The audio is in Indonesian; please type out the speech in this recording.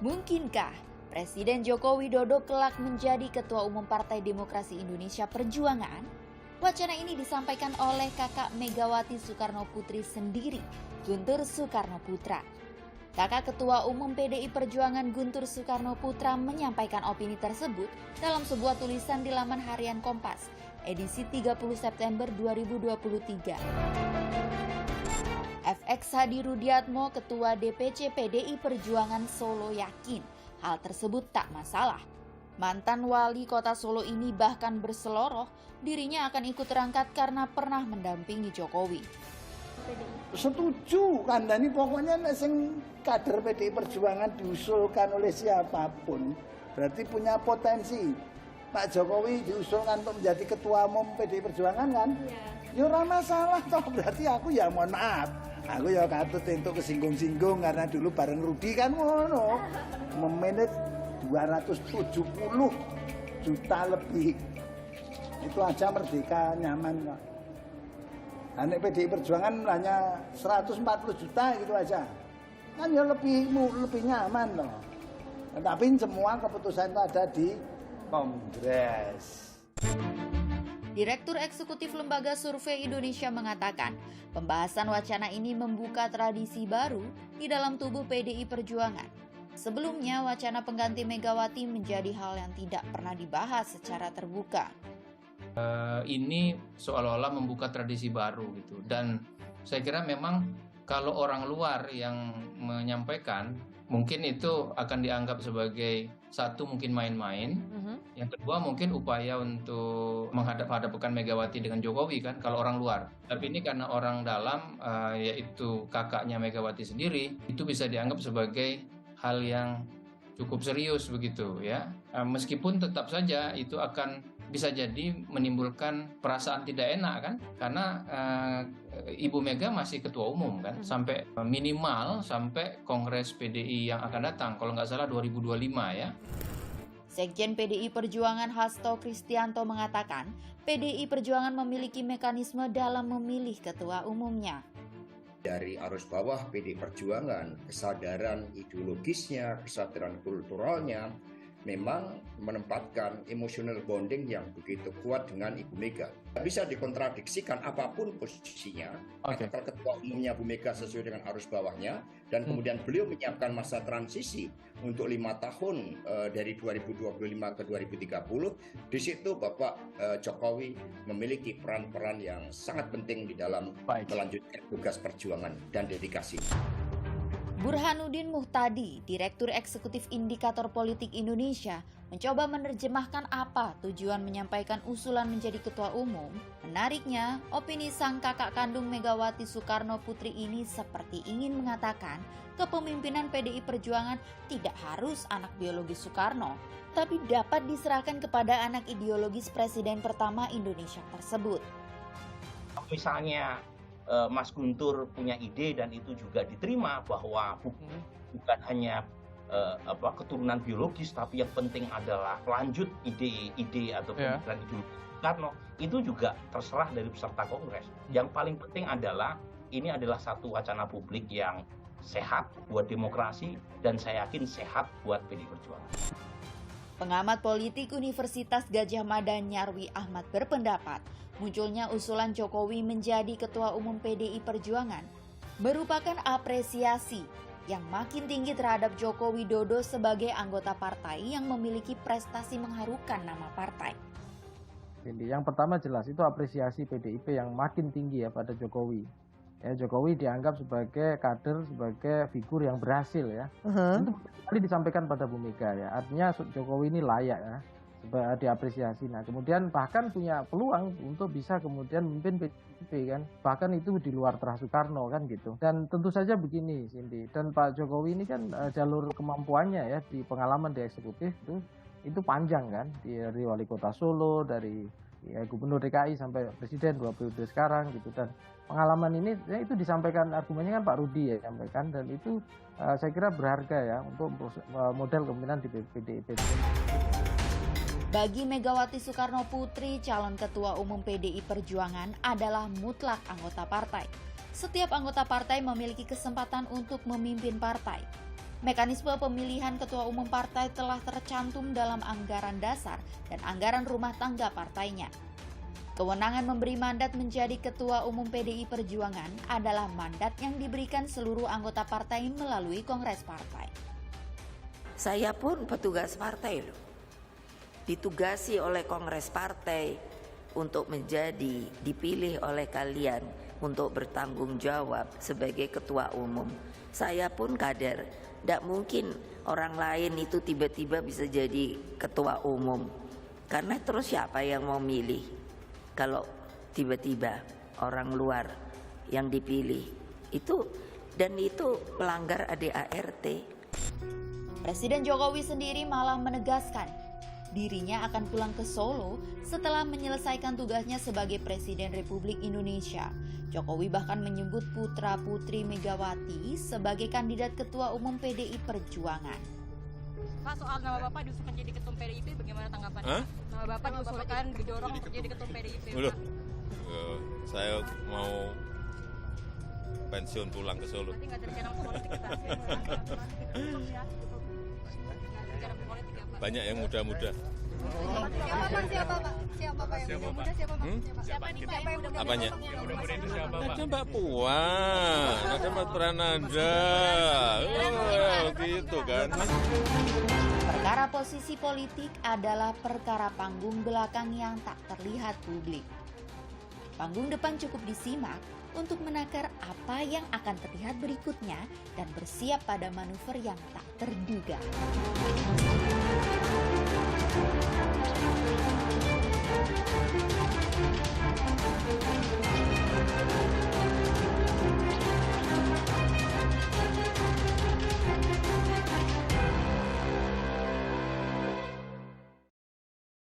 Mungkinkah Presiden Joko Widodo kelak menjadi Ketua Umum Partai Demokrasi Indonesia Perjuangan? Wacana ini disampaikan oleh kakak Megawati Soekarno Putri sendiri, Guntur Soekarno Putra. Kakak Ketua Umum PDI Perjuangan Guntur Soekarno Putra menyampaikan opini tersebut dalam sebuah tulisan di laman harian Kompas, edisi 30 September 2023. FX Hadi Rudiatmo, Ketua DPC PDI Perjuangan Solo yakin hal tersebut tak masalah. Mantan wali kota Solo ini bahkan berseloroh dirinya akan ikut terangkat karena pernah mendampingi Jokowi. Setuju, kandani pokoknya sing kader PDI Perjuangan diusulkan oleh siapapun berarti punya potensi. Pak Jokowi diusulkan untuk menjadi Ketua Umum PDI Perjuangan kan? Ya ora masalah toh, berarti aku ya mohon maaf. Aku ya katut untuk kesinggung-singgung karena dulu bareng Rudi kan ngono. Memanage 270 juta lebih. Itu aja merdeka nyaman kok. Anak PDI Perjuangan hanya 140 juta gitu aja. Kan ya lebih nyaman loh. Tapi semua keputusan itu ada di Kongres. Direktur Eksekutif Lembaga Survei Indonesia mengatakan, pembahasan wacana ini membuka tradisi baru di dalam tubuh PDI Perjuangan. Sebelumnya, wacana pengganti Megawati menjadi hal yang tidak pernah dibahas secara terbuka. Ini seolah-olah membuka tradisi baru gitu, dan saya kira memang kalau orang luar yang menyampaikan mungkin itu akan dianggap sebagai satu mungkin main-main, yang kedua mungkin upaya untuk menghadap-hadapkan Megawati dengan Jokowi kan kalau orang luar. Tapi ini karena orang dalam yaitu kakaknya Megawati sendiri, itu bisa dianggap sebagai hal yang cukup serius begitu ya. Meskipun tetap saja itu akan bisa jadi menimbulkan perasaan tidak enak kan, karena Ibu Mega masih ketua umum kan, sampai minimal sampai Kongres PDI yang akan datang, kalau nggak salah 2025 ya. Sekjen PDI Perjuangan Hasto Kristianto mengatakan, PDI Perjuangan memiliki mekanisme dalam memilih ketua umumnya. Dari arus bawah PDI Perjuangan, kesadaran ideologisnya, kesadaran kulturalnya, memang menempatkan emotional bonding yang begitu kuat dengan Ibu Mega. Bisa dikontradiksikan apapun posisinya, kalau ketua umumnya Bu Mega sesuai dengan arus bawahnya, dan kemudian beliau menyiapkan masa transisi untuk 5 tahun dari 2025 ke 2030. Di situ Bapak Jokowi memiliki peran-peran yang sangat penting di dalam melanjutkan tugas perjuangan dan dedikasi. Burhanuddin Muhtadi, Direktur Eksekutif Indikator Politik Indonesia, mencoba menerjemahkan apa tujuan menyampaikan usulan menjadi ketua umum. Menariknya, opini sang kakak kandung Megawati Soekarno Putri ini seperti ingin mengatakan kepemimpinan PDI Perjuangan tidak harus anak biologis Soekarno, tapi dapat diserahkan kepada anak ideologis Presiden pertama Indonesia tersebut. Misalnya Mas Guntur punya ide dan itu juga diterima bahwa bukan hanya keturunan biologis, tapi yang penting adalah lanjut ide-ide atau pemikiran ideologi Soekarno, itu juga terserah dari peserta Kongres. Yang paling penting adalah ini adalah satu wacana publik yang sehat buat demokrasi dan saya yakin sehat buat PDI Perjuangan. Pengamat politik Universitas Gadjah Mada Nyarwi Ahmad berpendapat, munculnya usulan Jokowi menjadi Ketua Umum PDI Perjuangan merupakan apresiasi yang makin tinggi terhadap Joko Widodo sebagai anggota partai yang memiliki prestasi mengharukan nama partai. Yang pertama jelas itu apresiasi PDIP yang makin tinggi ya pada Jokowi. Ya, Jokowi dianggap sebagai kader, sebagai figur yang berhasil ya. Itu kali disampaikan pada Bu Mega ya. Artinya Jokowi ini layak ya, diapresiasi. Nah, kemudian bahkan punya peluang untuk bisa kemudian memimpin PDIP kan. Bahkan itu di luar terah Soekarno kan gitu. Dan tentu saja begini Cindy, dan Pak Jokowi ini kan jalur kemampuannya ya di pengalaman di eksekutif itu panjang kan. Dari wali kota Solo, dari gubernur DKI sampai presiden 2 periode sekarang gitu, dan pengalaman ini ya, itu disampaikan argumennya kan Pak Rudi ya sampaikan, dan itu saya kira berharga ya untuk model kepemimpinan di PDIP. Bagi Megawati Soekarno Putri, calon ketua umum PDI Perjuangan adalah mutlak anggota partai. Setiap anggota partai memiliki kesempatan untuk memimpin partai. Mekanisme pemilihan ketua umum partai telah tercantum dalam anggaran dasar dan anggaran rumah tangga partainya. Kewenangan memberi mandat menjadi ketua umum PDI Perjuangan adalah mandat yang diberikan seluruh anggota partai melalui kongres partai. Saya pun petugas partai loh. Ditugasi oleh kongres partai untuk menjadi dipilih oleh kalian untuk bertanggung jawab sebagai ketua umum. Saya pun kader. Tidak mungkin orang lain itu tiba-tiba bisa jadi ketua umum. Karena terus siapa yang mau milih? Kalau tiba-tiba orang luar yang dipilih itu melanggar ADART. Presiden Jokowi sendiri malah menegaskan dirinya akan pulang ke Solo setelah menyelesaikan tugasnya sebagai Presiden Republik Indonesia. Jokowi bahkan menyebut putra-putri Megawati sebagai kandidat ketua umum PDI Perjuangan. Pak, soal nama Bapak diusulkan jadi ketum PDIP, bagaimana tanggapannya? Nama Bapak diusulkan didorong untuk jadi ketum PDIP. Saya mau pensiun pulang ke Solo. Nanti nggak ada rencana politik ya, Pak? Banyak yang muda-muda. Siapa Pak? Siapa Pak yang muda? Siapa Pak? Siapa nih Pak yang muda? Apanya? Yang muda-muda itu siapa Pak? Ada Mbak Puan, ada Mbak Prananda. Gitu kan. Perkara posisi politik adalah perkara panggung belakang yang tak terlihat publik. Panggung depan cukup disimak untuk menakar apa yang akan terlihat berikutnya dan bersiap pada manuver yang tak terduga.